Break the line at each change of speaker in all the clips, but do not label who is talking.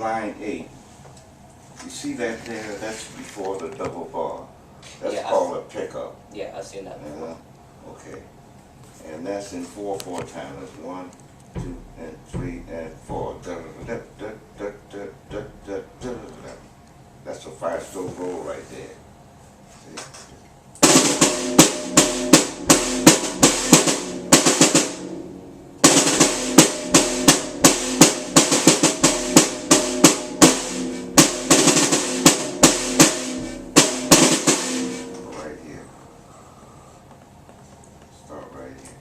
line 8. You see that there? That's before the double bar. That's
Yeah,
called a pickup.
Yeah, I've seen that before.
Okay. And that's in 4/4 time. That's 1, 2, and 3, and 4. That's a 5-stroke roll right there. See? Right here. Start right here.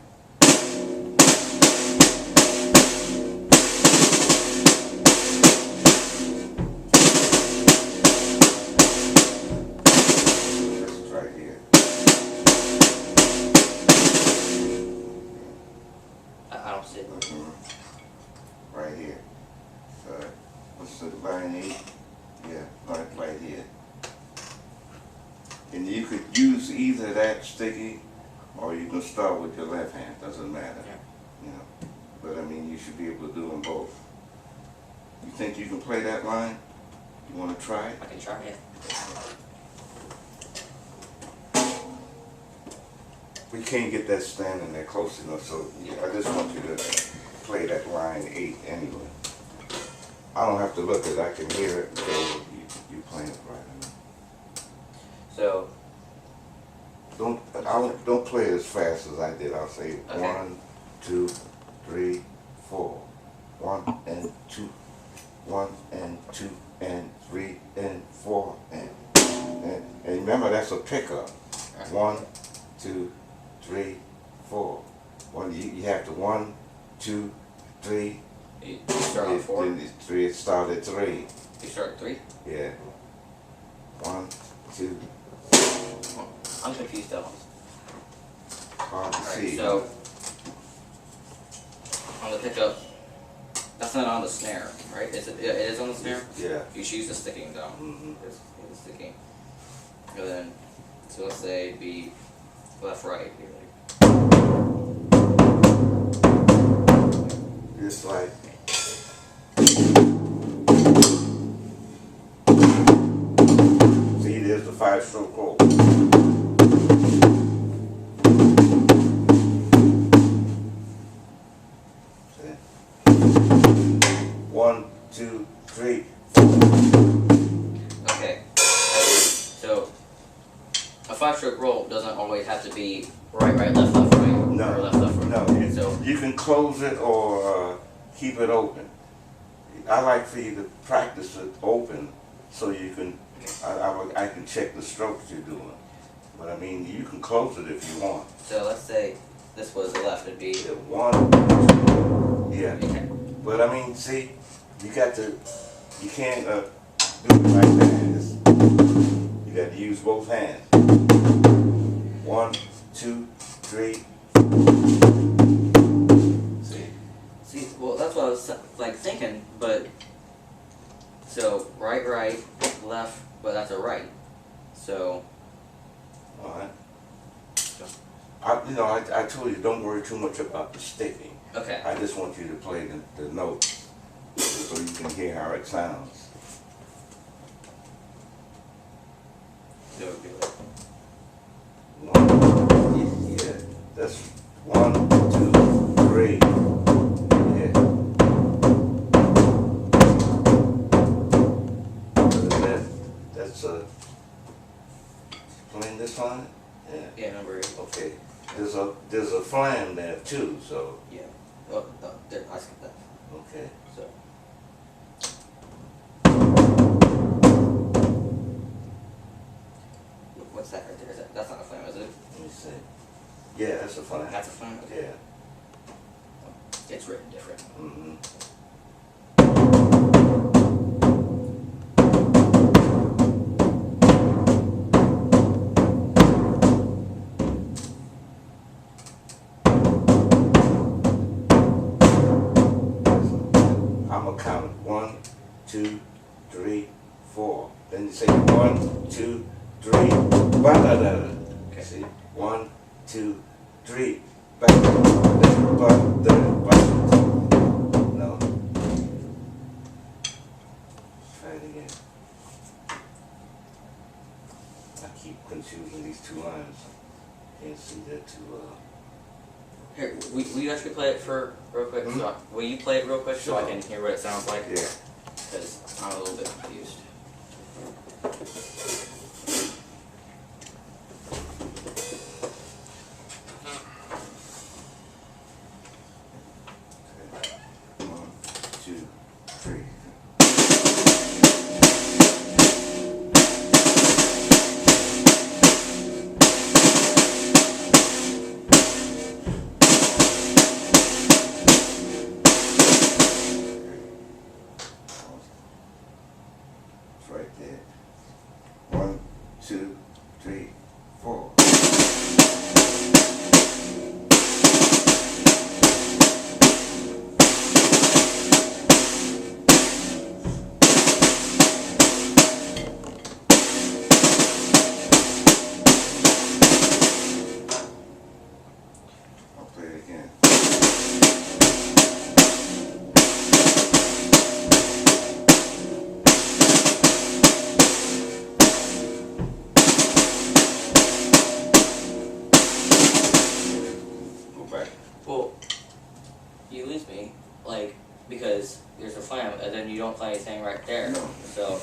Right here.
I don't see it.
Right here. What's the line 8? Yeah, right here. And you could use either that sticky, or you can start with your left hand. Doesn't matter.
Yeah.
You know. But I mean, you should be able to do them both. You think you can play that line? You want to try it?
I can try it.
We can't get that standing there close enough, so I just want you to play that line 8 anyway. I don't have to look at it, I can hear it, so you playing it right.
So,
Don't play it as fast as I did. I'll say
Okay.
1, 2, 3, 4. 1 and 2, 1 and 2 and 3 and 4 and remember that's a pickup. 1, 2, 3, 4. You have to 1, 2, 3.
you start on 4?
Then 3. It started at 3.
You start at 3?
Yeah. 1, 2.
I'm confused though.
Hard to see.
So, on the pickup, that's not on the snare, right? It is on the snare?
Yeah.
You should use the sticking though.
Mm-hmm.
It's sticking. And then, so let's say be left, right.
Just like. See, there's the 5-stroke roll. See? 1, 2, 3.
Okay. So, a 5-stroke roll doesn't always have to be right, right, left, left, right.
No.
Or left, left, right.
No, you can close it or keep it open. I like for you to practice it open so you can, I can check the strokes you're doing. But I mean, you can close it if you want.
So let's say this was the left, it'd be.
Yeah, 1, 2, yeah.
Okay.
But I mean, see, you got to, you can't do it like that. You got to use both hands. 1, 2, 3.
See, well, that's what I was like thinking, but so right, right, left, but that's a right. So.
All right. I told you don't worry too much about the sticking.
Okay.
I just want you to play the notes so you can hear how it sounds.
So it would be like.
1, yeah, that's 1, 2, 3. Yeah. That's playing this line? Yeah.
Yeah, number 8.
Okay. There's a flam there too, so.
Yeah. Oh, no, there, I skipped that.
Okay.
So. What's that right there? Is that's not a flame, is it?
Let me see. Yeah, that's a flam.
That's a flame? Okay.
Yeah.
It's written different.
Mm-hmm. I'm gonna count 1, 2, 3, 4. Then you say 1, 2, 3. Ba-da-da-da.
Okay.
See? 1, 2, 3. Ba-da-da-da-da. No. keep confusing these two lines. Can't see that too
Here, will you actually play it for real quick?
Hmm?
Will you play it real quick so I
Sure.
can hear what it sounds like?
Yeah.
Because I'm a little bit confused.
Okay. 1, 2, 3. It's right there. 1, 2, 3, 4. I'll play it again. Go back.
Well, you lose me, like, because there's a flam, and then you don't play anything right there.
No.
So,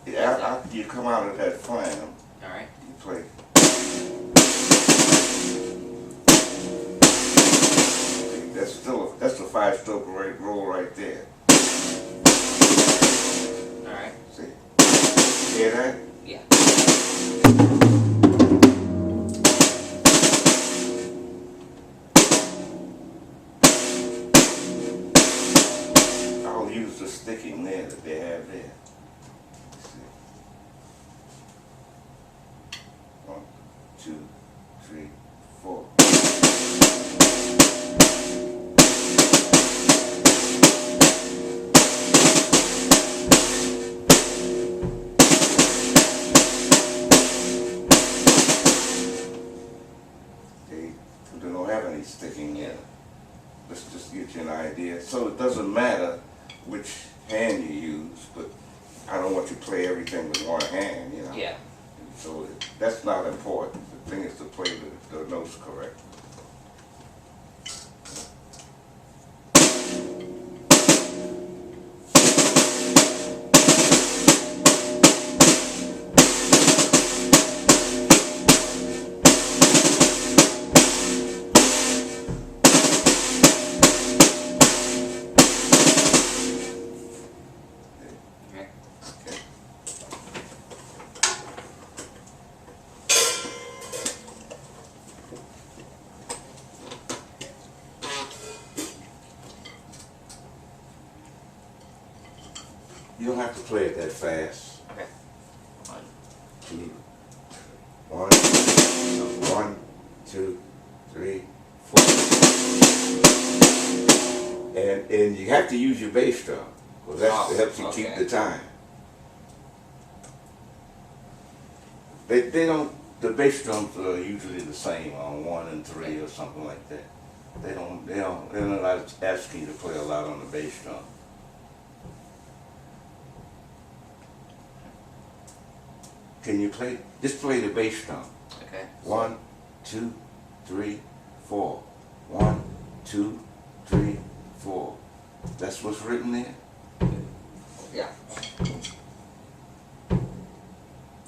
After you come out of that flam,
alright.
you play. See, that's the 5-stroke roll right there.
Alright.
See? Hear that?
Yeah.
I'll use the sticking there that they have there. See? 1, 2, 3, 4. They don't have any sticking there. Let's just get you an idea. So it doesn't matter which hand you use, but I don't want you to play everything with one hand, you know.
Yeah.
So that's not important. The thing is to play the notes correct.
Okay.
Okay. You don't have to play it that fast.
Okay. 1,
2, 1, 1, 2, 3, 4. And you have to use your bass drum, because that helps you keep
okay.
the time. They don't. The bass drums are usually the same on 1 and 3 or something like that. They're not asking you to play a lot on the bass drum. Can you play? Just play the bass drum.
Okay.
1, 2, 3, 4. 1, 2, 3, 4. That's what's written there?
Yeah.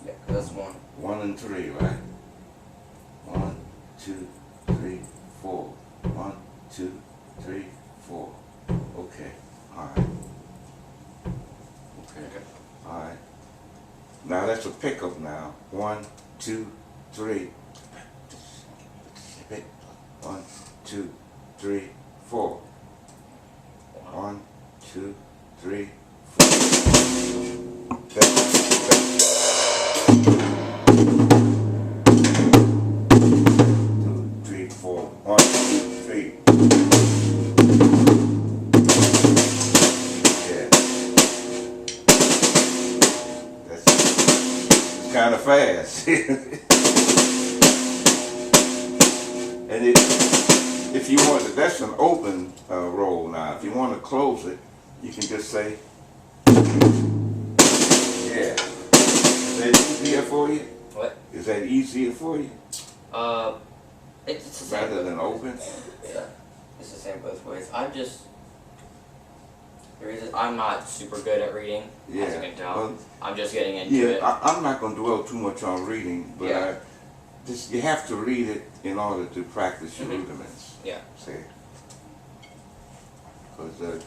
Yeah, that's 1.
1 and 3, right? 1, 2, 3, 4. 1, 2, 3, 4. Okay. Alright. Okay. Alright. Now that's a pickup now. 1, 2, 3. 1, 2, 3, 4. 1, 2, 3, 4. 2, 3, 4. 1, 2, 3. Yeah. That's kind of fast. And if you want, that's an open roll now. If you want to close it, you can just say, yeah. Is that easier for you?
What?
Is that easier for you?
It's the same.
Rather than open?
Yeah, it's the same both ways. The reason I'm not super good at reading, as you can tell.
Well,
I'm just getting into it.
I'm not going to dwell too much on reading, but
Yeah.
you have to read it in order to practice your rudiments.
Yeah.
See? Because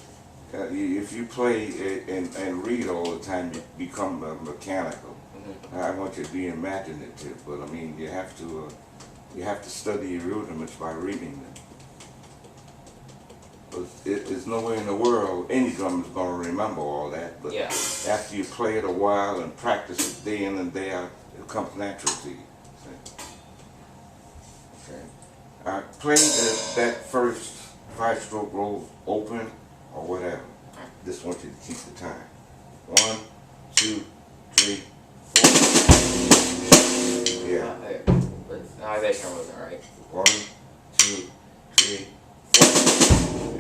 if you play and read all the time, you become mechanical. I want you to be imaginative, but I mean, you have to study your rudiments by reading them. There's no way in the world any drummer's going to remember all that, but after you play it a while and practice it day in and day out, it comes natural to you. Okay. Play that first 5-stroke roll open or whatever. Just want you to keep the time. 1, 2, 3, 4. Yeah.
My bass drum wasn't right.
1, 2, 3, 4.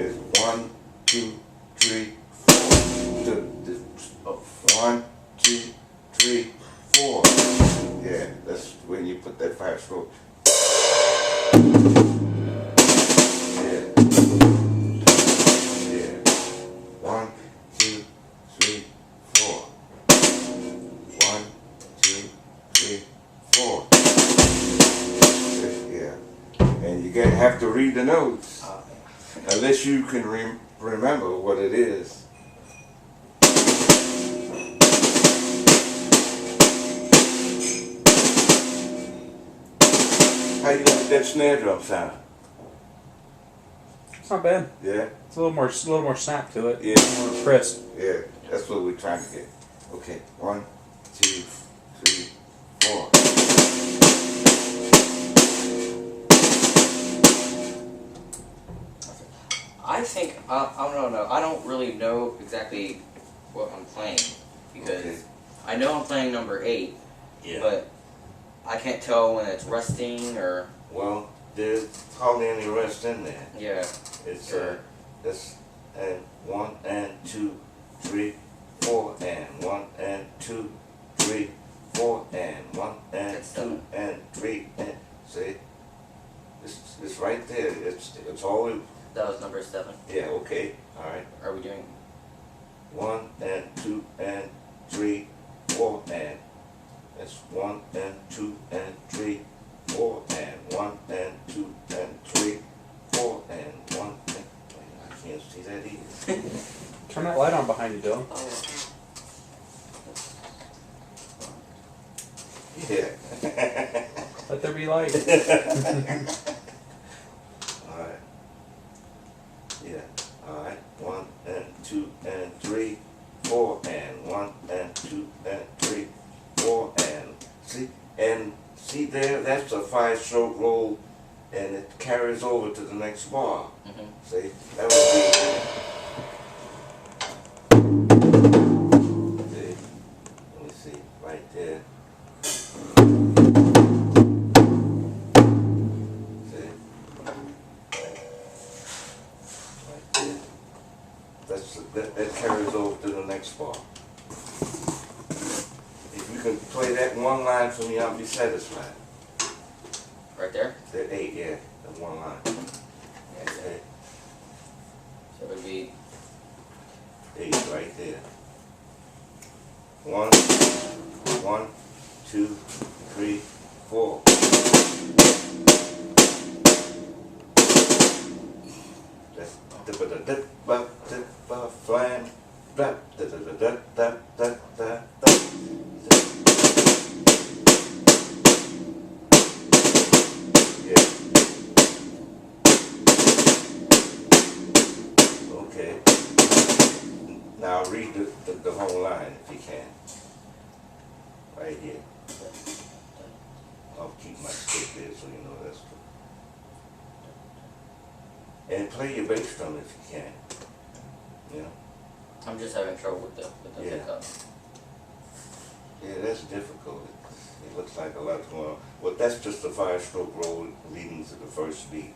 It's 1, 2, 3, 4. 1, 2, 3, 4. Yeah, that's when you put that 5-stroke. Yeah. Yeah. 1, 2, 3, 4. 1, 2, 3, 4. Yeah. And you have to read the notes. Unless you can remember what it is. How you like that snare drum sound?
It's not bad.
Yeah?
It's a little more snap to it.
Yeah.
More crisp.
Yeah, that's what we're trying to get. Okay, 1, 2, 3, 4.
I think I don't know. I don't really know exactly what I'm playing because I know I'm playing number 8, but I can't tell when it's resting or.
Well, there's hardly any rest in there.
Yeah.
It's that's and 1 and 2, 3, 4 and 1 and 2, 3, 4 and 1 and 2 and 3 and see, it's right there. It's all.
That was number 7.
Yeah. Okay. All right.
Are we doing
1 and 2 and 3, 4 and that's 1 and 2 and 3, 4 and 1 and 2 and 3, 4 and 1 and I can't see that either.
Turn that light on behind you, Dylan.
Yeah.
Let there be light.
Alright. Yeah. Alright. 1 and 2 and 3, 4 and 1 and 2 and 3, 4 and see there, that's a 5-stroke roll and it carries over to the next bar. See, that would be see, let me see, right there. See? Right there. That carries over to the next bar. If you can play that one line for me, I'll be satisfied.
right there?
That 8, yeah, that one line.
Yeah.
Okay.
So it would be
8 right there. 1, 1, 2, 3, 4. That's flying. Yeah. Okay. Now read the whole line if you can. Right here. I'll keep my stick there so you know that's the. And play your bass drum if you can. You know?
I'm just having trouble with the
Yeah.
pickup.
Yeah, that's difficult. It looks like a lot's going on. Well, that's just the 5-stroke roll leading to the first beat.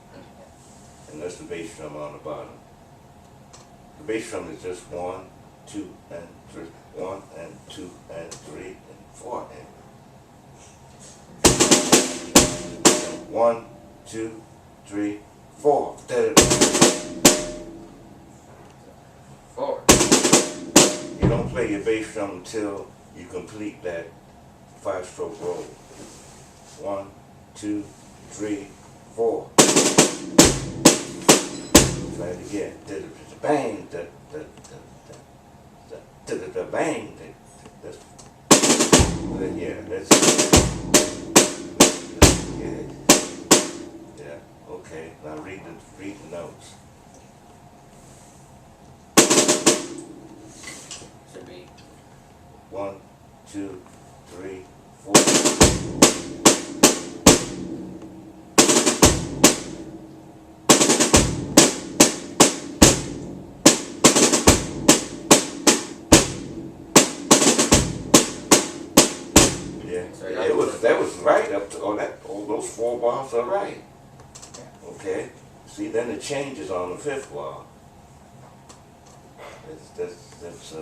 And that's the bass drum on the bottom. The bass drum is just 1, 2, and 3. 1 and 2 and 3 and 4 and 1, 2, 3, 4.
4.
You don't play your bass drum until you complete that 5-stroke roll. 1, 2, 3, 4. Try it again. Bang. Bang. Yeah, that's yeah. Yeah. Okay. Now read the notes.
Should be
1, 2, 3, 4. Yeah, that was right up to all those 4 bars are right. Okay. See, then it changes on the 5th bar. That's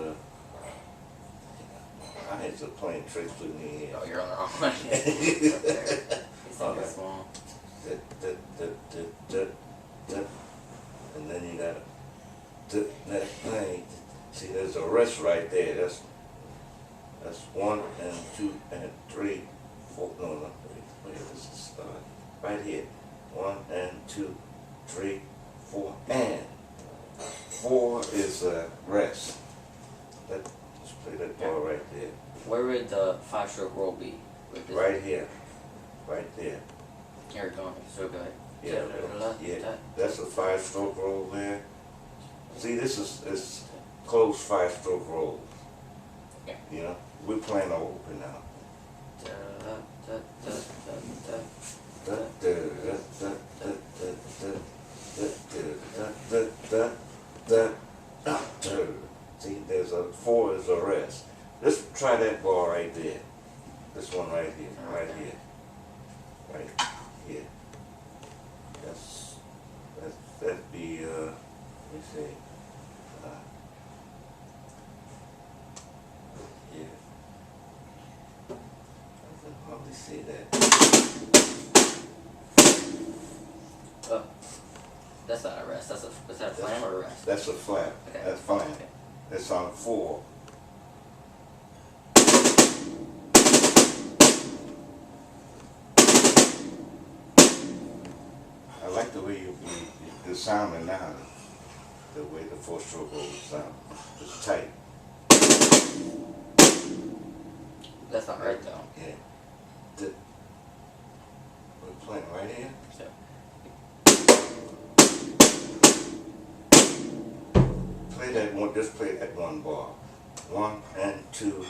I had to playing tricks with me here.
oh, you're on the wrong one. It's like a small.
And then you got that thing. See, there's a rest right there. That's 1 and 2 and 3, 4. No, wait, this is start right here. 1 and 2, 3, 4, and 4 is rest. Let's play that bar right there.
Where would the 5-stroke roll be?
Right here. Right there.
Here, going. So go ahead.
Yeah. That's a 5-stroke roll there. See, this is close 5-stroke rolls.
Yeah.
You know, we're playing open now. See, there's a 4 is a rest. Let's try that bar right there. This one right here, right here, right here. That'd be let me see. Yeah. I can hardly see that.
Oh, that's not a rest. Is that a flam or a rest?
That's a flat.
Okay.
That's fine.
Okay.
That's on 4. I like the way the sounding now. The way the 4-stroke roll sound. It's tight.
That's not right though.
Yeah. We're playing right here.
So,
Play that one. Just play that one bar. 1 and 2,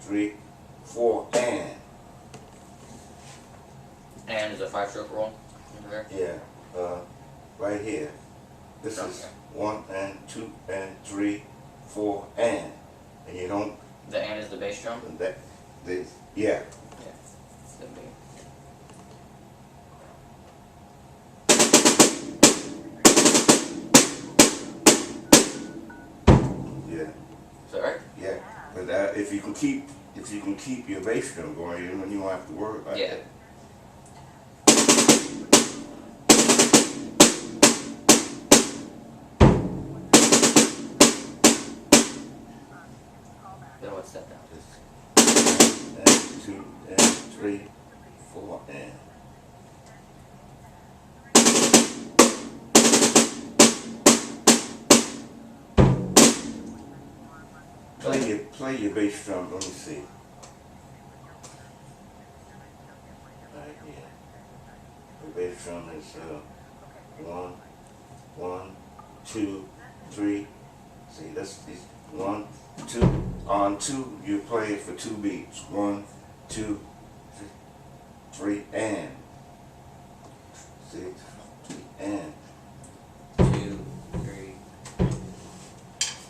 3, 4, and.
and is a 5-stroke roll over there?
Yeah. Right here. This is 1 and 2 and 3, 4, and you don't.
The and is the bass drum?
Yeah.
Yeah. Should be.
Yeah.
Is that right?
Yeah. But if you can keep your bass drum going, you don't have to worry about
Yeah.
that.
Then what's that down?
Just 1 and 2 and 3, 4, and. Play your bass drum. Let me see. Right here. The bass drum is 1, 1, 2, 3. See, that's 1, 2. On 2, you play it for 2 beats. 1, 2, 3, and. See, 3, and.
2, 3.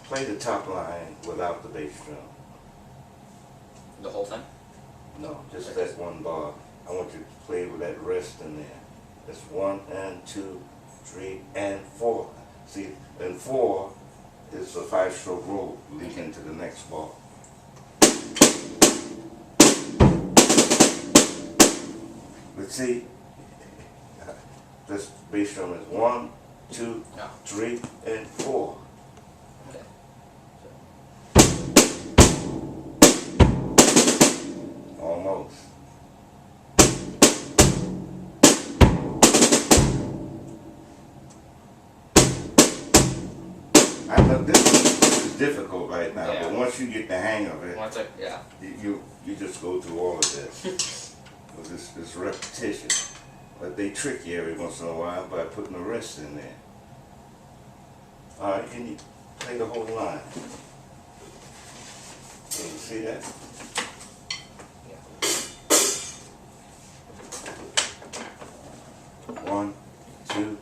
Play the top line without the bass drum.
The whole time?
No, just that one bar. I want you to play with that rest in there. That's 1 and 2, 3, and 4. See, and 4 is a 5-stroke roll leading to the next bar. But see, this bass drum is 1, 2,
No.
3, and 4.
Okay.
Almost. I know this is difficult right now,
Yeah.
but once you get the hang of it,
Once yeah.
you just go through all of this. Because it's repetition. But they trick you every once in a while by putting the rest in there. Alright, can you play the whole line? Can you see that?
Yeah.
1, 2,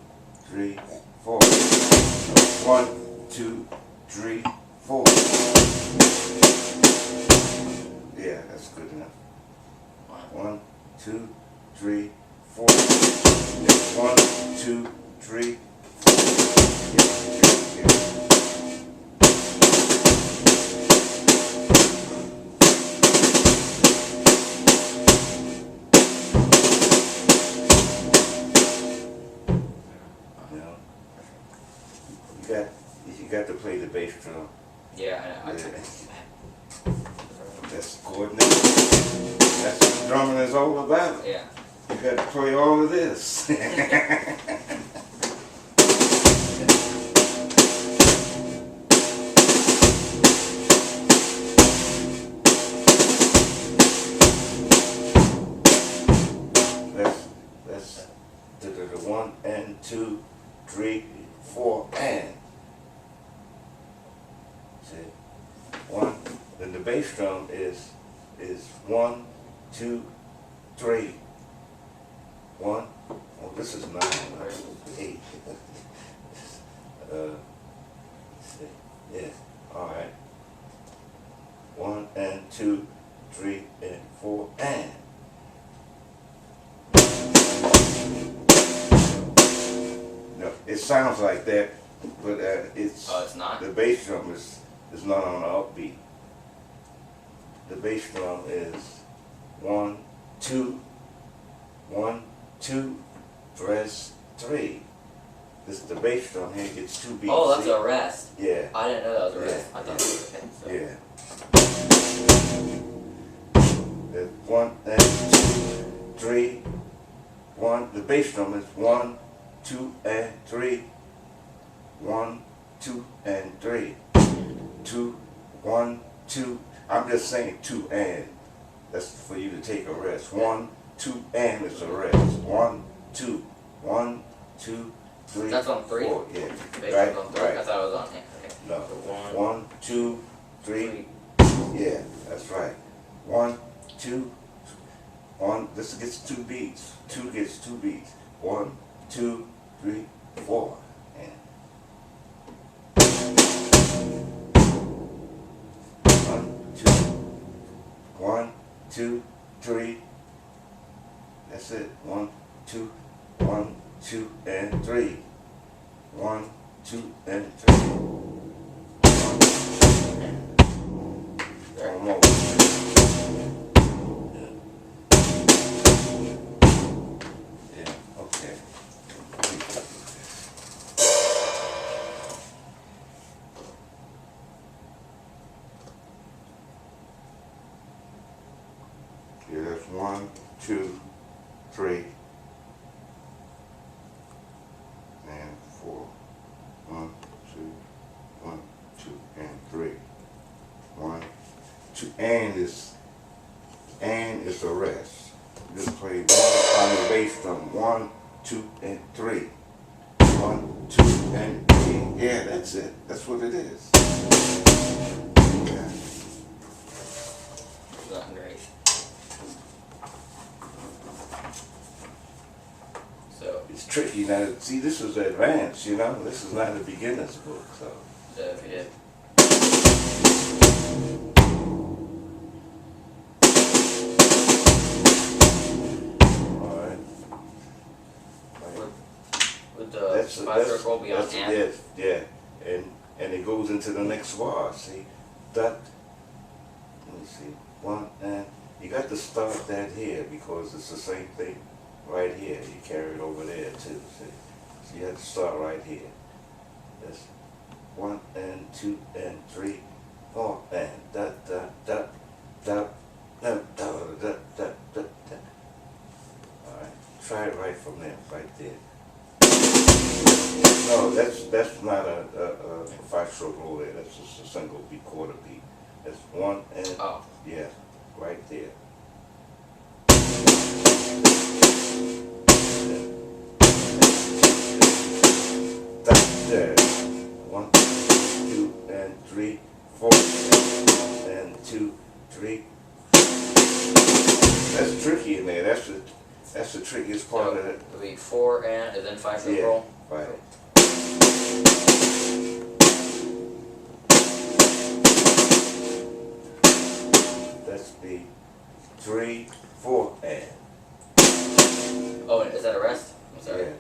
3, 4. 1, 2, 3, 4. Yeah, that's good enough. 1, 2, 3, 4. 1, 2, 3, 4. Yeah. You got to play the bass drum.
Yeah, I know.
That's coordination. That's what drumming is all about.
Yeah.
You got to play all of this. That's the 1 and 2, 3, 4 and. See, 1. Then the bass drum is 1, 2, 3. 1. Oh, this is 9. Right? 8. Let's see. Yeah. All right. 1 and 2, 3 and 4 and. No, it sounds like that, but it's.
Oh, it's not?
The bass drum is not on the upbeat. The bass drum is 1, 2, 1, 2, press 3. This the bass drum here gets 2 beats.
Oh, that's
see?
a rest.
Yeah.
I didn't know that was a rest.
Yeah.
I thought it was okay. So.
Yeah. The 1 and 2, 3. 1. The bass drum is 1, 2, and 3. 1, 2, and 3. 2, 1, 2. I'm just saying 2 and. That's for you to take a rest. 1, 2, and is a rest. 1, 2, 1, 2, 3.
That's on 3?
4. Yeah.
Bass
Right.
drum's on 3.
Right.
I thought it was on here. Okay.
No.
So
1, 2, 3. Yeah, that's right. 1, 2, 1. This gets 2 beats. 2 gets 2 beats. 1, 2, 3, 4. And 1, 2, 3. That's it. 1, 2, 1, 2, and 3. 1, 2, and 3. Almost. Yeah, okay. Yeah, that's 1, 2, 3, and 4. 1, 2, 1, 2, and 3. 1, 2, and is the rest. Just play 1 on the bass drum. 1, 2, and 3. 1, 2, and 3. Yeah, that's it. That's what it is. Yeah.
Not great. So
It's tricky now. See, this is advanced, you know. This is not a beginner's book, so.
if you did.
All right.
Would the 5-stroke roll be on and?
Yes, yeah, and it goes into the next bar. See, that. Let me see. 1 and you got to start that here because it's the same thing. right here. You carry it over there too. See? So you have to start right here. That's 1 and 2 and 3, 4 and da da da da da da da da da da. All right, try it right from there, right there. No, that's not a 5-stroke roll there. That's just a single beat, quarter beat. That's 1 and yeah, right there. That's there. 1, 2 and 3, 4 and 2, 3. That's tricky in there. That's the trickiest part of it.
It'll be 4 and then 5-stroke roll.
Right. That's the 3, 4 and.
Oh, is that a rest? I'm sorry.
Yeah.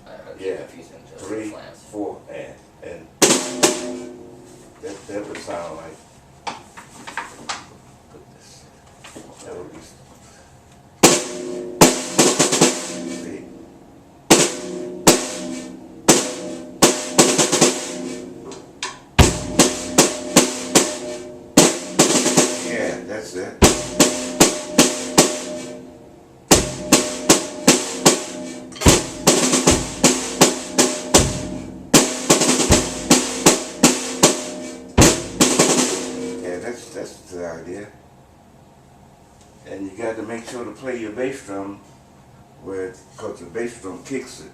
I
Yeah.
confused them.
3,
Flams.
4 and that would sound like. Put this. That would be. See? Yeah, that's it. Yeah, that's the idea. And you got to make sure to play your bass drum because the bass drum kicks it.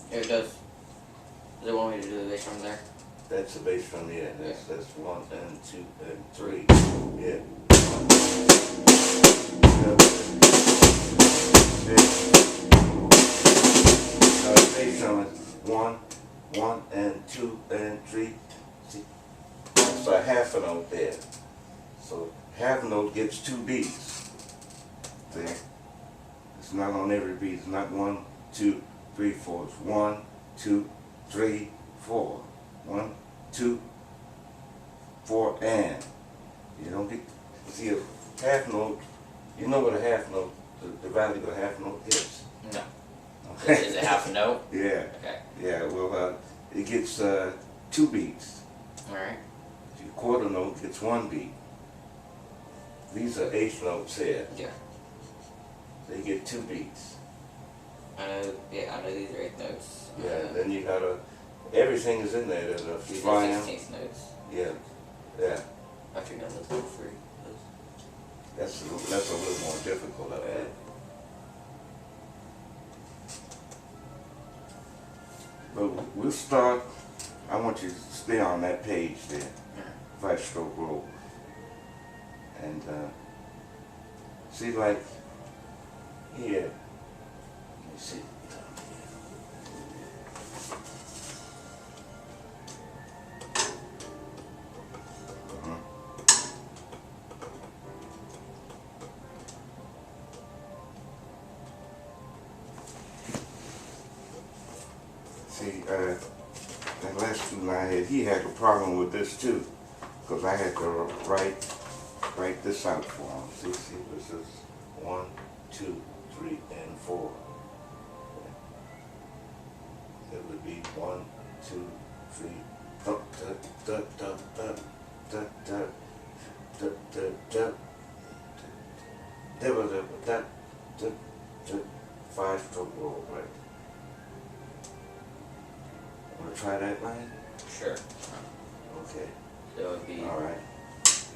Here it does. Does it want me to do the bass drum there?
That's the bass drum, yeah. That's 1 and 2 and 3. Yeah. The bass drum is 1, 1 and 2 and 3. See, that's a half a note there. So half a note gets 2 beats. See, it's not on every beat. It's not 1, 2, 3, 4. It's 1, 2, 3, 4. 1, 2, 4 and. You don't get, see a half note, you know what a half note, the value of a half note is.
No.
Okay.
Is it half a note?
Yeah,
Okay.
yeah, well, it gets 2 beats.
Alright.
Your quarter note gets 1 beat. These are eighth notes here.
Yeah.
They get 2 beats.
I know these are 8th notes.
Yeah, then you gotta, everything is in there. There's a
These are
flying.
16th notes.
Yeah, yeah.
I figured out those 3.
That's a little more difficult up there. But we'll start. I want you to stay on that page there, 5-stroke roll, and see like here. Let me see. See, that last student I had, he had a problem with this too, because I had to write this out for him. See, this is 1, 2, 3, and 4. It would be 1, 2, 3, da da da da da da da da da. There was a da da da 5-stroke roll, right? Want to try that line?
Sure.
Okay.
So it would be.
All right.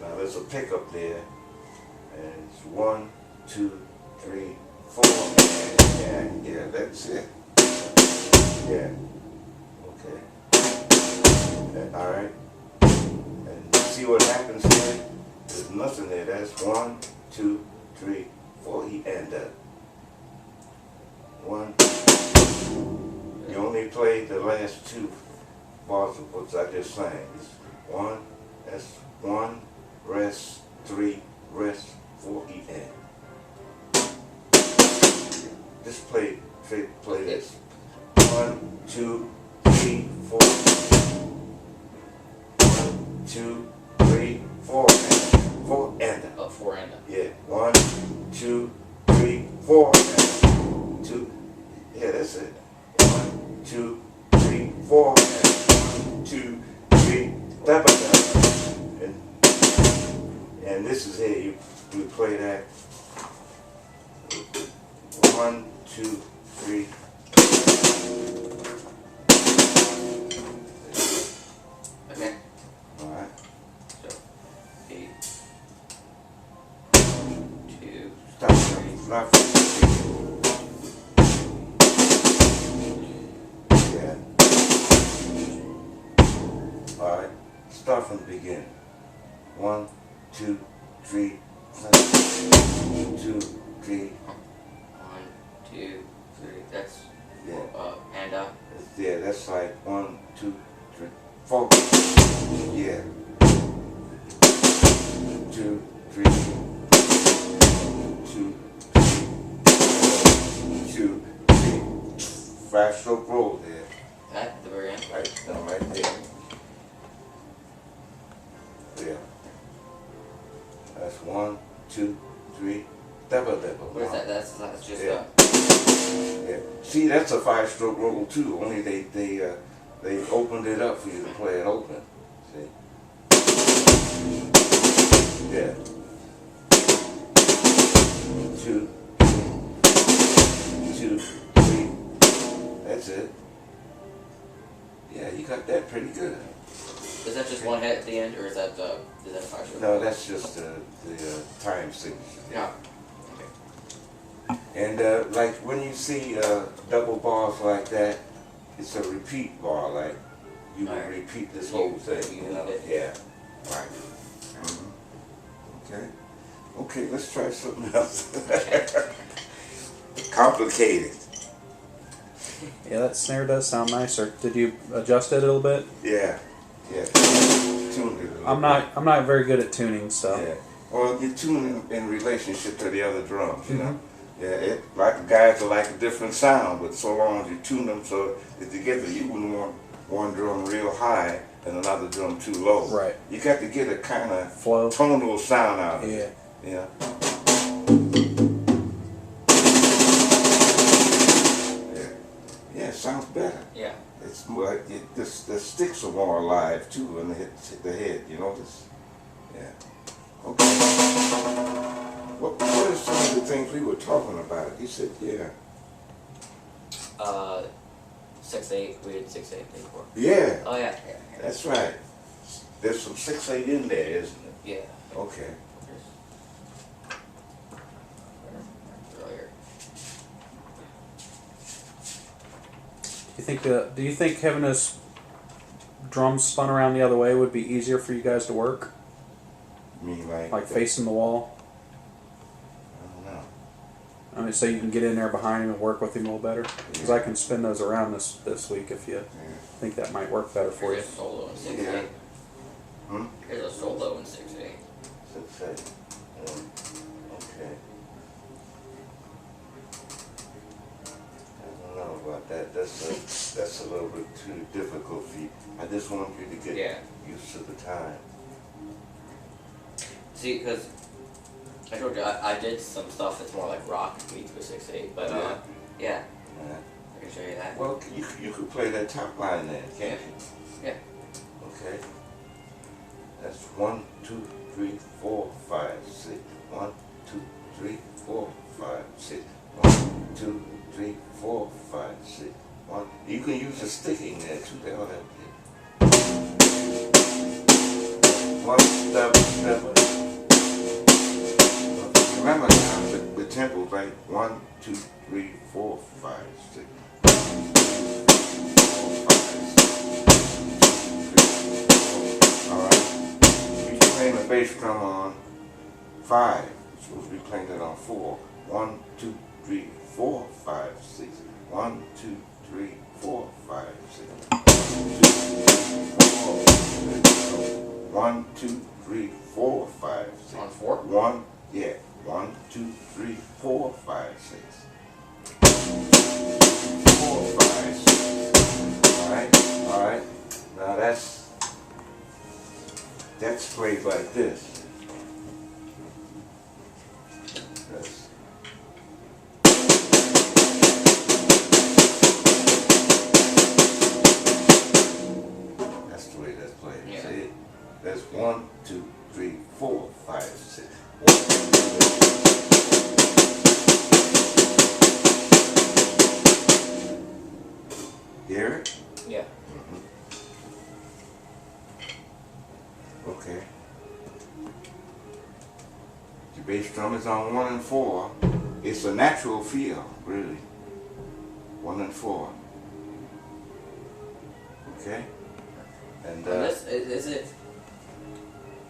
Now there's a pickup there, and it's 1, 2, 3, 4. Yeah, that's it. Yeah. Okay. All right. And see what happens here? There's nothing there. That's 1, 2, 3, 4. He end up. 1. You only played the last 2 bars of what I just sang. It's 1, that's 1, rest, 3, rest, 4, E, N. Just play this. 1, 2, 3, 4. 2, 3, 4 and 4 and
Oh, 4 and
yeah. 1, 2, 3, 4 and 2. Yeah, that's it. 1, 2, 3, 4 and 1, 2, 3. Da, ba, da. And this is here. You play that. 1, 2, 3.
Okay.
All right.
So 8, 2,
Stop. Stop. Yeah. All right. Start from the beginning. 1, 2, 3. 2, 3.
1, 2, 3. That's
Yeah.
and
Yeah, that's like 1, 2, 3, 4. Yeah. 2, 3. 2, 2, 3. 5-stroke roll there.
at the very end.
Right, no, right there. Yeah. That's 1, 2, 3. Double.
What is that? That's just
Yeah. Yeah. See, that's a 5-stroke roll too. Only they opened it up for you to play it open. See? Yeah. 2, 2, 3. That's it. Yeah, you got that pretty good.
Is that just one hit at the end, or is that 5-stroke?
No, that's just the time signature.
No.
And like when you see double bars like that, it's a repeat bar. Like you would
Alright.
repeat this whole thing.
You need it.
Yeah. Right. Okay. Okay. Let's try something else. Complicated.
Yeah, that snare does sound nicer. Did you adjust it a little bit?
Yeah. Yeah. Tune it a little
I'm not very good at tuning, so.
bit. Yeah. Well, you tune in relationship to the other drums. You know. Yeah, like guys are like a different sound, but so long as you tune them so that together, you wouldn't want one drum real high and another drum too low.
Right.
You got to get a kind of
Flow.
tonal sound out of it.
Yeah.
Yeah. Yeah. Yeah, it sounds better.
Yeah.
It's more, the sticks are more alive too when they hit the head. You know this. Yeah. Okay. What are some of the things we were talking about? He said, yeah.
6/8. We did 6/8 before.
Yeah,
Oh yeah.
that's right. There's some 6/8 in there, isn't it?
Yeah.
Okay.
Earlier.
Do you think having this drums spun around the other way would be easier for you guys to work?
You mean
Like facing the wall?
I don't know.
I mean, so you can get in there behind him and work with him a little better? Because I can spin those around this week if you
Yeah.
think that might work better for you.
Here's a solo in 6/8.
Yeah. Hmm?
Here's a solo in 6/8.
6/8. Okay. I don't know about that. That's a little bit too difficult for you. I just want you to get used to the time.
See, because I told you I did some stuff that's more like rock meets with 6/8, but yeah,
Yeah.
I can show you that.
Well, you could play that top line then, can't you?
Yeah.
Okay. That's 1, 2, 3, 4, 5, 6. 1, 2, 3, 4, 5, 6. 1, 2, 3, 4, 5, 6. 1. You can use a sticking there too. That ought to help you. 1 step. Remember now the tempo, right? 1, 2, 3, 4, 5, 6. 4, 5, 6. All right. You're playing the bass drum on 5. You're supposed to be playing that on 4. 1, 2, 3, 4, 5, 6. 1, 2, 3, 4, 5, 6. 1, 2, 3, 4, 5, 6.
On 4?
1, yeah. 1, 2, 3, 4, 5, 6. 4, 5, 6. All right. Now that's That's played like this. That's, that's the way that's played.
Yeah.
See? That's 1, 2, 3, 4, 5, 6. Hear it?
Yeah.
Okay. The bass drum is on 1 and 4. It's a natural feel, really. 1 and 4. Okay? And
And this is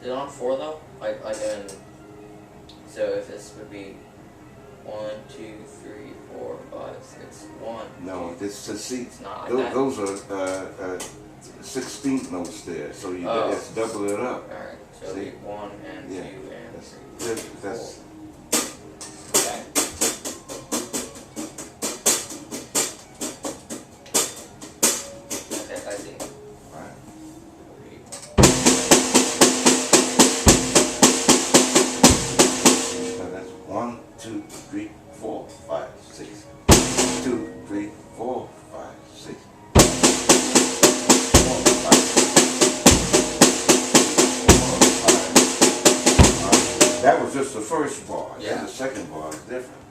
it on 4 though? Like in, so if this would be 1, 2, 3, 4, 5, 6, 1.
no, this is see.
It's not like that.
Those are 16th notes there, so you
Oh.
just double it up.
Alright, so it'd
See?
be 1 and
Yeah.
2 and
That's
3.
that's
Okay. Okay, I see.
right. Now that's 1, 2, 3, 4, 5, 6. 2, 3, 4, 5, 6. 4, 5, 5. That was just the first bar.
Yeah.
Then the second bar is different.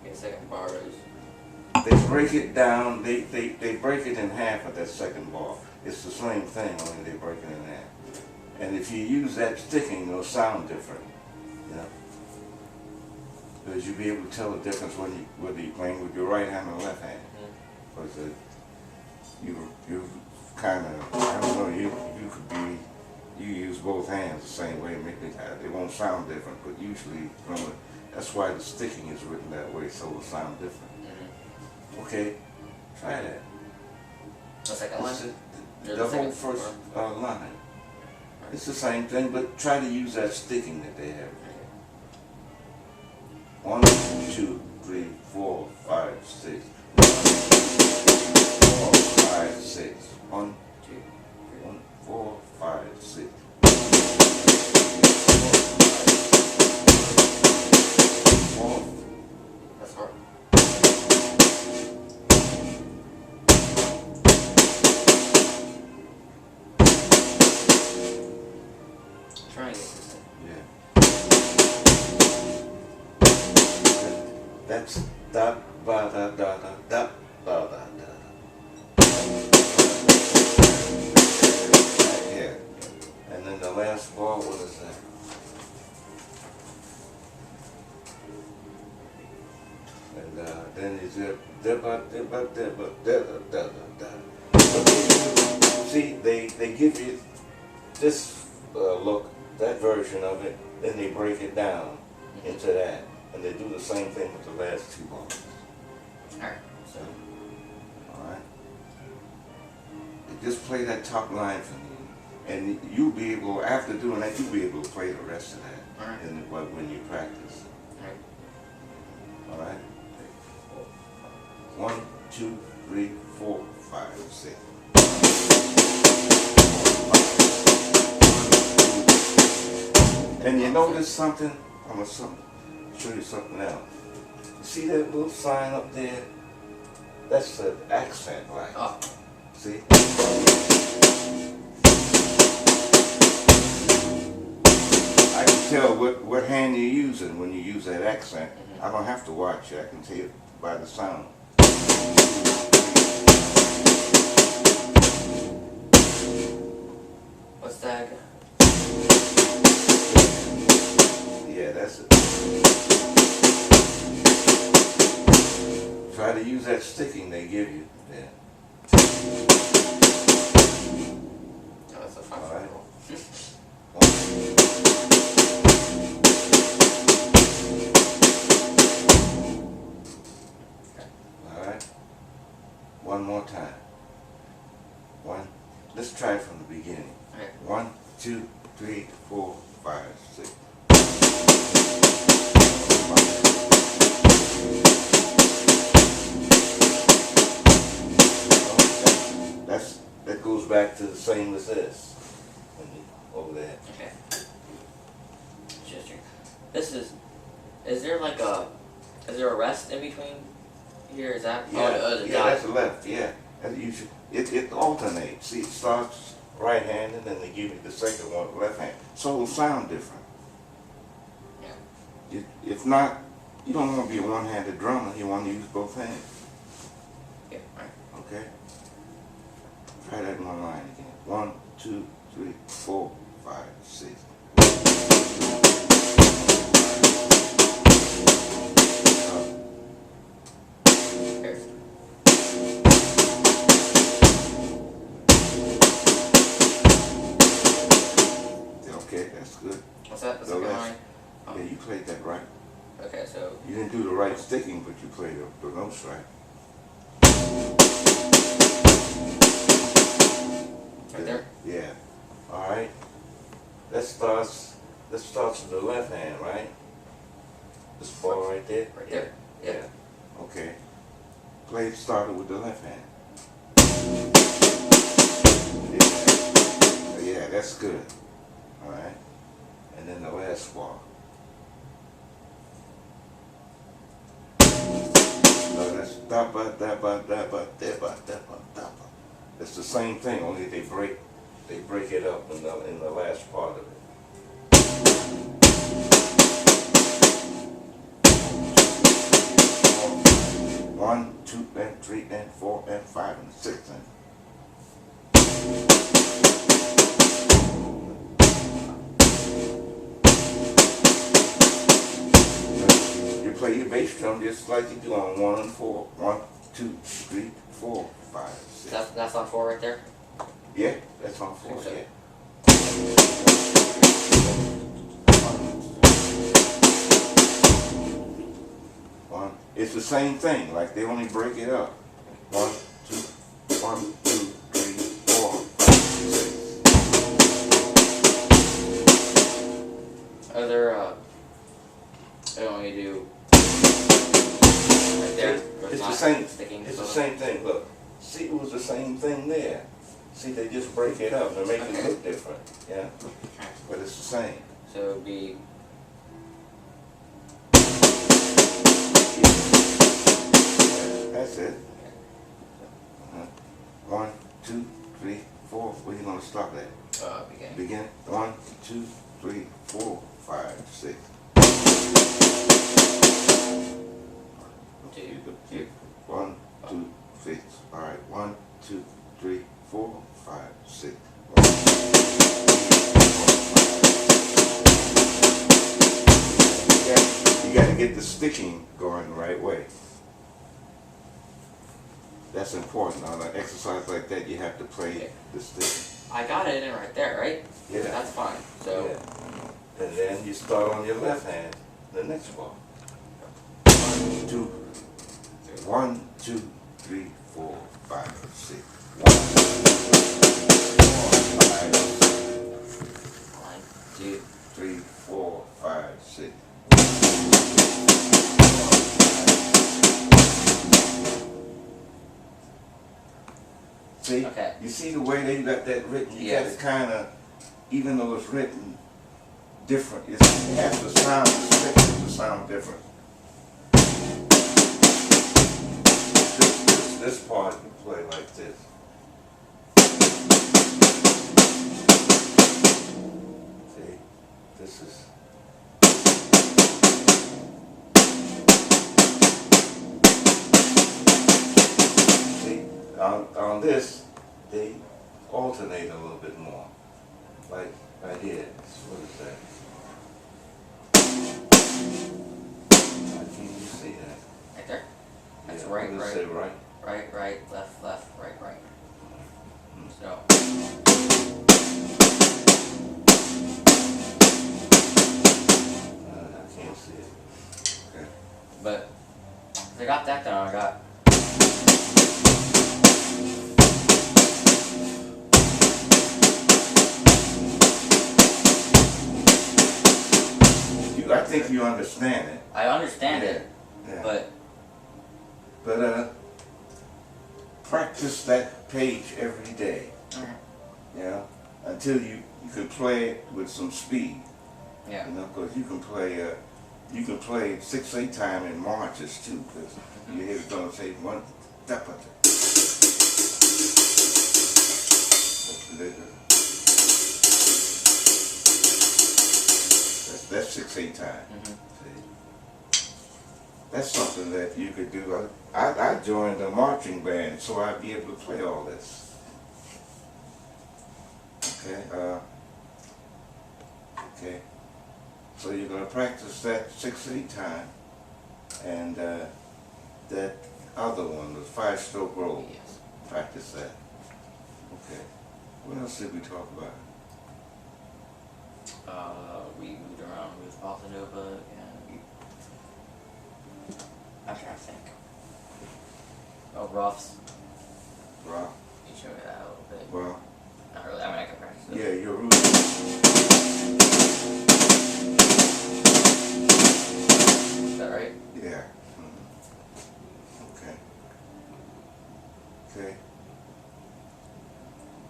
Okay, second bar is.
They break it down. They break it in half at that second bar. It's the same thing, only they break it in half. And if you use that sticking, it'll sound different. You know, because you'll be able to tell the difference whether you're playing with your right hand or left hand. Because you kind of, I don't know, you could be, you use both hands the same way, they won't sound different, but usually that's why the sticking is written that way, so it'll sound different. Okay, try that.
The second line?
This is
Or
the whole
second
first
bar?
line. It's the same thing, but try to use that sticking that they have. 1, 2, 3, 4, 5, 6. 4, 5, 6. 1,
2,
1, 4, 5, 6. 4.
That's hard. Try and get this thing.
Yeah. That's da ba da da da da da da da. Yeah. And then the last bar, what is that? And then is it da ba da ba da ba da da da da da. See, they give you this look, that version of it, then they break it down into that, and they do the same thing with the last two bars.
Alright.
So, all right. Just play that top line for me, and you'll be able, after doing that, you'll be able to play the rest of that.
All right.
When you practice.
Alright.
All right. 1, 2, 3, 4, 5, 6. And you notice something? I'm gonna show you something else. You see that little sign up there? That's the accent line.
Oh.
See? I can tell what hand you're using when you use that accent. I don't have to watch it. I can tell it by the sound.
What's that?
Yeah, that's it. Try to use that sticking they give you. Yeah.
Oh, that's a 5
All right.
roll.
All right. One more time. One. Let's try it from the beginning.
Okay.
1, 2, 3, 4, 5, 6. That goes goes back to the same as this. Over there.
Okay. Interesting. Is there like is there a rest in between here? Is that?
Yeah,
The
yeah,
dot.
that's the left, yeah. It alternates. See, it starts right-handed and they give you the second one left hand. So it'll sound different.
Yeah.
If not, you don't want to be a one-handed drummer. You want to use both hands.
Yeah. Right.
Okay? Try that in one line again. 1, 2, 3, 4, 5, 6.
Here's.
Okay, that's good.
What's that? The
The
second
left.
line. Oh.
Yeah, you played that right.
Okay, so
You didn't do the right sticking, but you played the notes right.
right there.
Yeah. All right. That starts with the left hand, right? This ball right there.
Right there.
Yeah. Okay. Play started with the left hand. Yeah. Yeah, that's good. All right. And then the last ball. No, that's da ba da ba da ba da ba da ba da ba. It's the same thing, only they break it up in the last part of it. 1, 2, and 3, and 4, and 5, and 6, and you play your bass drum just like you do on 1 and 4. 1, 2, 3, 4, 5, 6.
That's on 4 right there.
Yeah, that's on 4.
So-
Yeah. One. It's the same thing. Like they only break it up. 1, 2, 1, 2, 3, 4, 5, 6.
Other I only do right there.
It's the same.
Sticking.
It's the same thing. Look, see, it was the same thing there. See, they just break it up. They make it look different. Yeah, but it's the same.
So it would be
That's it. 1, 2, 3, 4. Where you gonna stop at?
beginning.
Begin. 1, 2, 3, 4, 5, 6.
2.
1, 2, 6. All right. 1, 2, 3, 4, 5, 6. You got to get the sticking going the right way. That's important. On an exercise like that, you have to play the sticking.
I got it in right there, right?
Yeah.
That's fine. So
Yeah. And then you start on your left hand, the next ball. 1, 2, 3, 4, 5, 6. 1,
2,
3, 4, 5, 6. See?
Okay.
You see the way they got that written? You got
Yes.
to kind of, even though it's written different, it has to sound, the sound different. This part you play like this. See? This is. See, on this, they alternate a little bit more. Like right here. What is that? How can you see that?
right there. That's
Yeah,
right,
what does it
right,
say, right?
right, left, right. So
I can't see it. Okay.
but I got that down. I got
I think you understand it.
I understand it,
Yeah.
but
But practice that page every day.
okay.
You know, until you can play it with some speed.
Yeah.
You know, because you can play 6/8 time in marches too. Because you hear it going to say one step of it. That's 6/8 time. That's something that you could do. I joined a marching band, so I'd be able to play all this. Okay. Okay. So you're going to practice that 6/8 time, and that other one, the 5-stroke roll.
Yes.
Practice that. Okay. What else did we talk about?
We moved around with Bossa Nova, and I'm trying to think. Oh, roughs.
Rock.
You showed me that a little bit.
Well,
Not really. I mean, I can practice it.
yeah, your roots.
Is that right?
Yeah. Okay. Okay.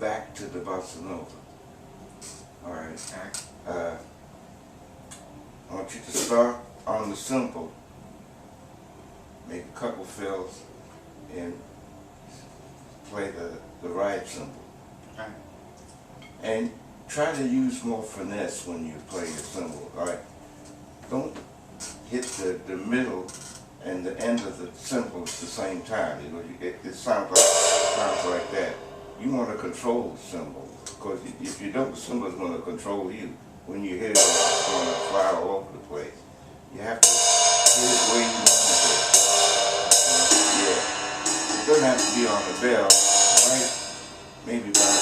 Back to the Bossa Nova. All right.
Alright.
I want you to start on the simple, make a couple fills, and play the right cymbal.
Alright.
And try to use more finesse when you play your cymbal. All right. Don't hit the middle and the end of the cymbal at the same time. You know, it sounds like that. You want to control the cymbal, because if you don't, the cymbal is going to control you. When you hit it, it's going to fly all over the place. You have to hit it where you want to hit it. Yeah. It doesn't have to be on the bell, right? Maybe about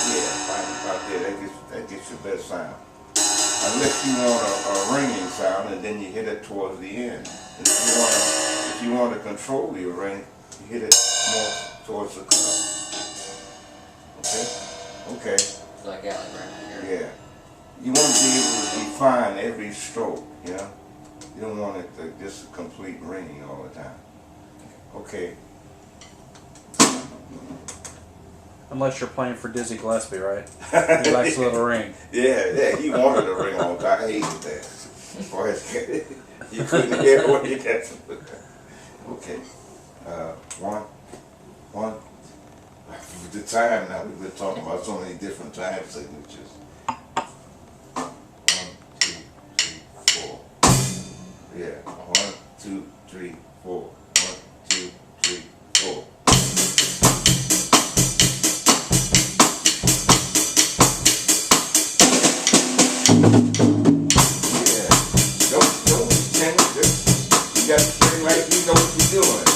there. That gets your best sound. Unless you want a ringing sound, and then you hit it towards the end. If you want to control your ring, you hit it more towards the cup. Okay? Okay.
So like, yeah, like right here.
Yeah. You want to be able to define every stroke, you know? You don't want it to just complete ringing all the time. Okay.
Unless you're playing for Dizzy Gillespie, right? He likes a little ring.
Yeah, he wanted a ring all the time. I hated that. Boy, you couldn't hear what he got. Okay. One. The time now, we've been talking about so many different time signatures. 1, 2, 3, 4. Yeah. 1, 2, 3, 4. 1, 2, 3, 4. Yeah. Don't pretend. You got to play like you know what you're doing.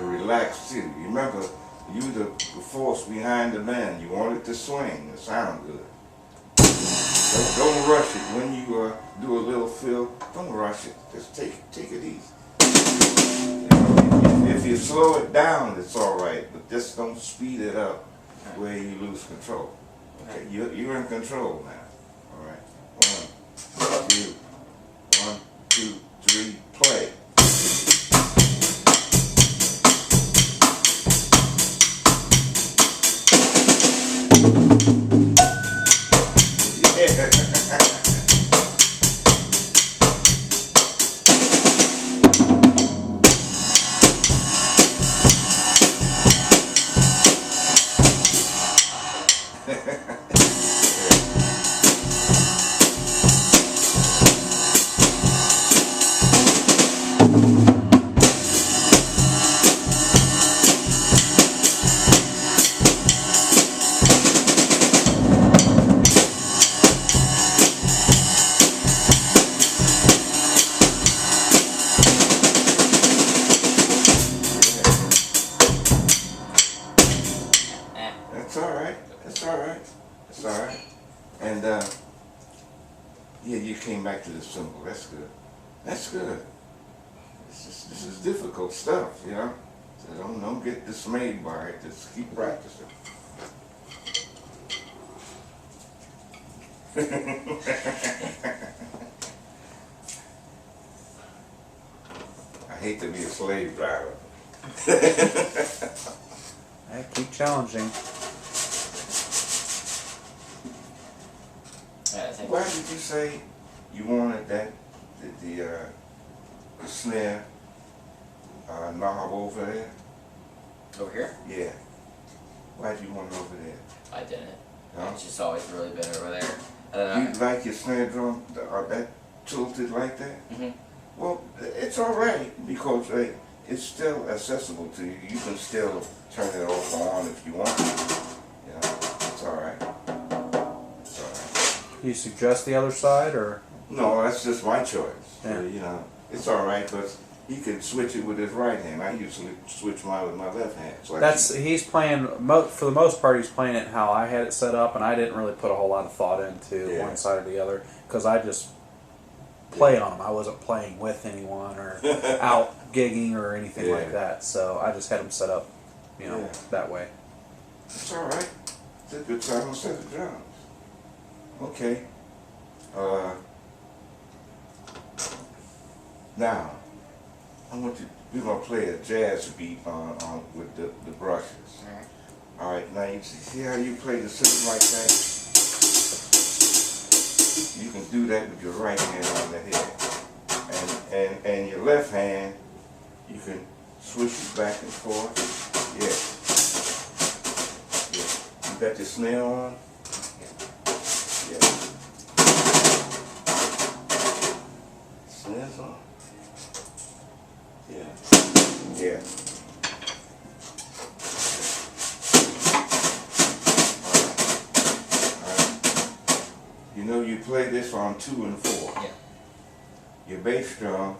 Relax too. You remember, you the force behind the band. You want it to swing, to sound good. Don't rush it. When you do a little fill, don't rush it. Just take it easy. You know, if you slow it down, it's all right. But just don't speed it up where you lose control. Okay, you're in control now. All right. 1, 2, 3, play. It's all right. And yeah, you came back to the cymbal. That's good. That's good. This is difficult stuff, you know. So don't get dismayed by it. Just keep practicing. I hate to be a slave driver.
Hey, keep challenging.
Yeah, I think.
Why did you say you wanted that the snare knob over there?
Over here?
Yeah. Why did you want it over there?
I didn't.
No?
It's just always really been over there. I don't
You
know.
like your snare drum that tilted like that?
Mhm.
Well, it's all right because it's still accessible to you. You can still turn it off or on if you want to. You know, it's all right. It's all right.
You suggest the other side, or
No, that's just my choice.
Yeah.
You know, it's all right, but he can switch it with his right hand. I usually switch mine with my left hand. So
he's playing for the most part. He's playing it how I had it set up, and I didn't really put a whole lot of thought into
Yeah.
one side or the other because I just played on them. I wasn't playing with anyone or out gigging or anything
Yeah.
like that. So I just had them set up,
Yeah.
that way.
It's all right. It's a good time to set the drums. Okay. Now, we're gonna play a jazz beat on with the brushes.
Alright.
All right. Now you see how you play the cymbal like that. You can do that with your right hand on the head, and your left hand, you can switch it back and forth. Yeah. Yeah. You got your snare on. Yeah. Snares on. Yeah. Yeah. You know you play this on 2 and 4.
Yeah.
Your bass drum,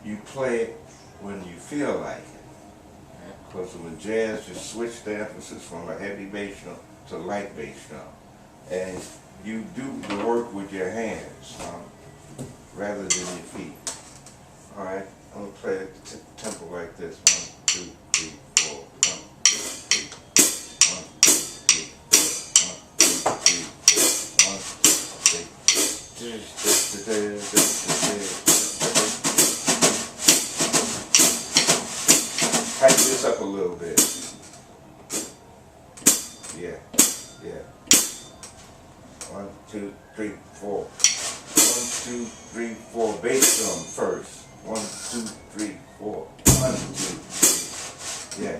you play it when you feel like it. Because with jazz, you switch the emphasis from a heavy bass drum to light bass drum. And you do the work with your hands rather than your feet. All right, I'm going to play it tempo like this. 1, 2, 3, 4. 1, 2, 3. 1, 2, 3, 4. 1, 2, 3, 4. 1, 2, 3. Tighten this up a little bit. Yeah, yeah. 1, 2, 3, 4. 1, 2, 3, 4. Bass drum first. 1, 2, 3, 4. 1, 2, 3. Yeah.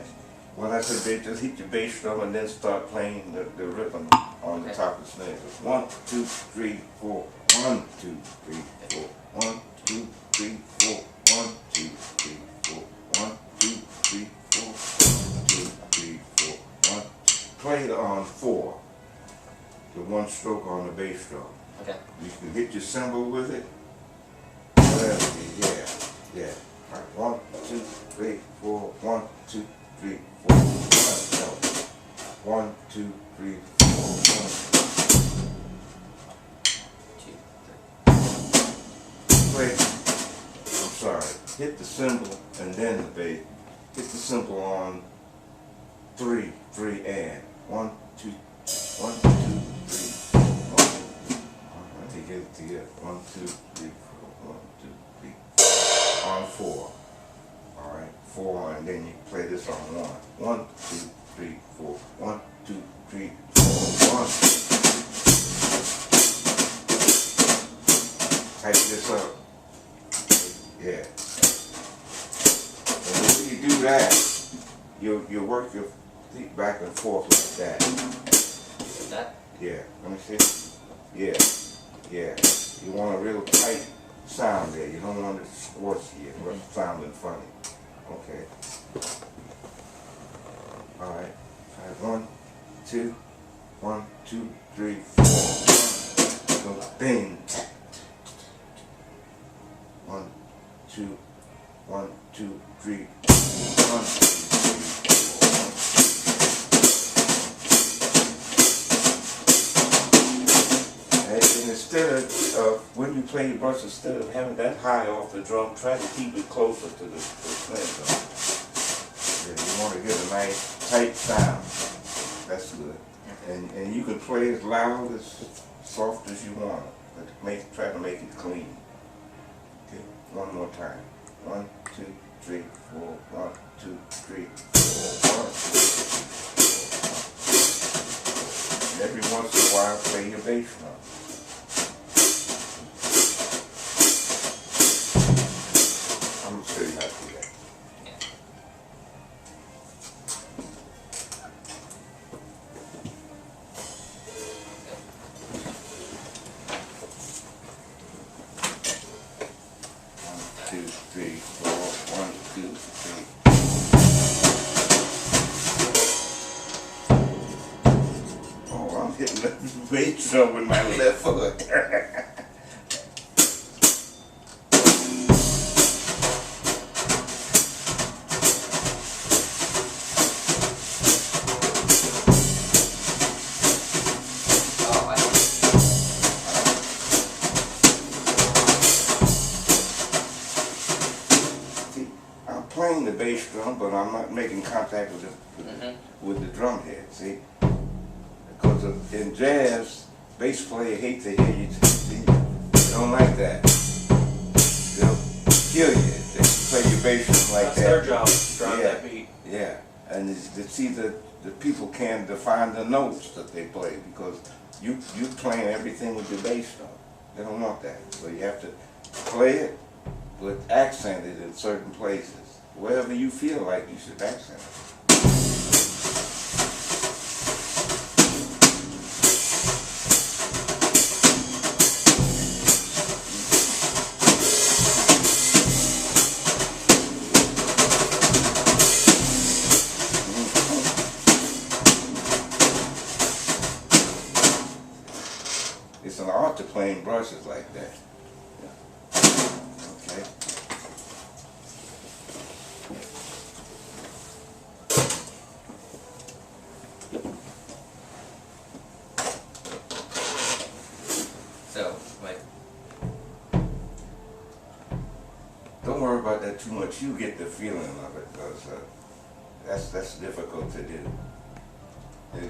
When I said bass, just hit your bass drum and then start playing the rhythm on the top of the snare. 1, 2, 3, 4. 1, 2, 3, 4. 1, 2, 3, 4. 1, 2, 3, 4. 1, 2, 3, 4. 1, 2, 3, 4. 1. Play it on 4. The one stroke on the bass drum.
Okay.
You can hit your cymbal with it. Whatever. Yeah. All right. 1, 2, 3, 4. 1, 2, 3, 4. 1, 2, 3, 4. 1. Play. I'm sorry. Hit the cymbal and then the bass. Hit the cymbal on 3 and 1, 2, 1, 2, 3, 1. Let me get it together. 1, 2, 3, 4. 1, 2, 3, 4. On 4. All right, 4, and then you play this on 1. 1, 2, 3, 4. 1, 2, 3, 4. 1. Tighten this up. Yeah. And when you do that, you'll work your feet back and forth like that.
Like that?
Yeah. Let me see. Yeah. Yeah. You want a real tight sound there. You don't want it squishy and sounding funny. Okay. All right. All right. 1, 2, 1, 2, 3, 4. 1. Go bing. 1, 2, 1, 2, 3. 1, 2, 3, 4. And instead of when you play your brush, instead of having that high off the drum, try to keep it closer to the snare drum. Yeah, you want to get a nice tight sound. That's good. And you can play as loud, as soft as you want, but try to make it clean. Okay, one more time. 1, 2, 3, 4. 1, 2, 3, 4. 1, 2, 3, 4. And every once in a while, play your bass drum. I'm gonna show you how to do that. Two, three, four. 1, 2, 3. Oh, I'm hitting the bass drum with my left foot. Playing the bass drum, but I'm not making contact with the drum head, see? Because in jazz, bass players hate to hear you, see? They don't like that. They'll kill you. They play your bass drum like
That's
that.
their job, drive
Yeah.
that beat.
Yeah, and see the people can't define the notes that they play because you playing everything with your bass drum. They don't want that. So you have to play it, but accent it in certain places. Wherever you feel like you should accent it. It's an art to playing brushes like that. Okay.
So, like,
Don't worry about that too much. You get the feeling of it because that's difficult to do.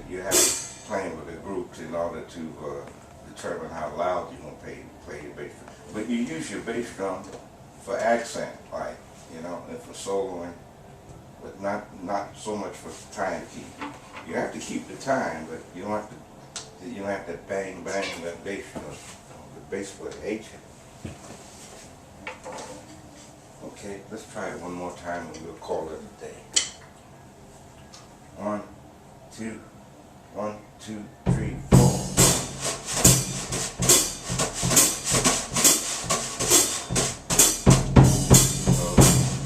You have to playing with the groups in order to determine how loud you're going to play your bass drum. But you use your bass drum for accent, like, and for soloing, but not so much for time keeping. You have to keep the time, but you don't have to bang that bass drum. The bass player hates it. Okay, let's try it one more time and we'll call it a day. 1, 2, 1, 2, 3, 4. So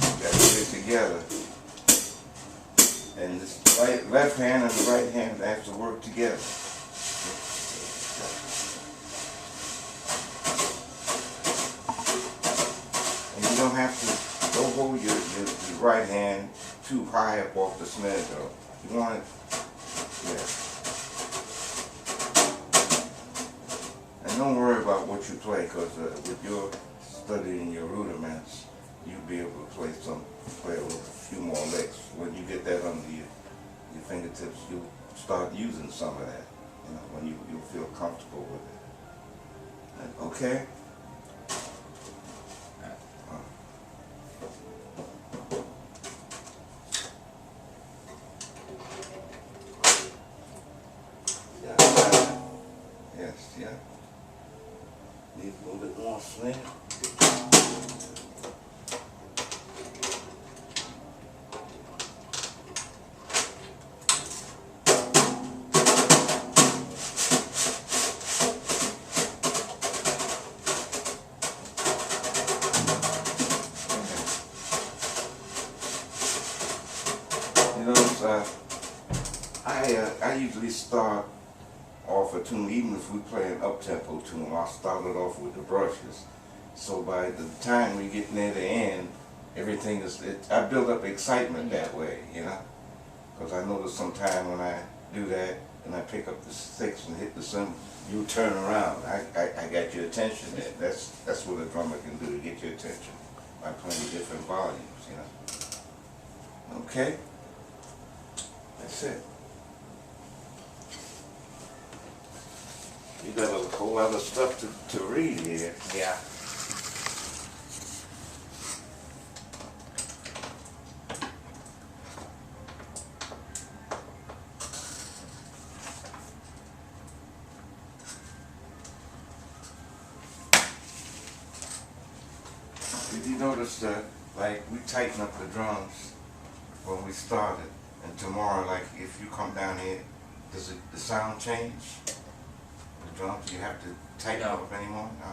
you gotta get it together. And this left hand and the right hand have to work together. And you don't have to hold your right hand too high up off the snare drum. You want it, yeah. And don't worry about what you play, because with your studying your rudiments, you'll be able to play a few more licks. When you get that under your fingertips, you'll start using some of that, when you'll feel comfortable with it. Okay? Yes, yeah. Need a little bit more snare. I usually start off a tune, even if we play an up-tempo tune, I'll start it off with the brushes. So by the time we get near the end, everything is, I build up excitement that way, Because I notice sometimes when I do that, and I pick up the sticks and hit the cymbal, you turn around. I got your attention there. That's what a drummer can do, to get your attention by playing different volumes, Okay? That's it. You got a whole other stuff to read here.
Yeah.
Did you notice that, like, we tighten up the drums when we started, and tomorrow, like, if you come down here, does the sound change? The drums, you have to tighten
No.
up anymore? No?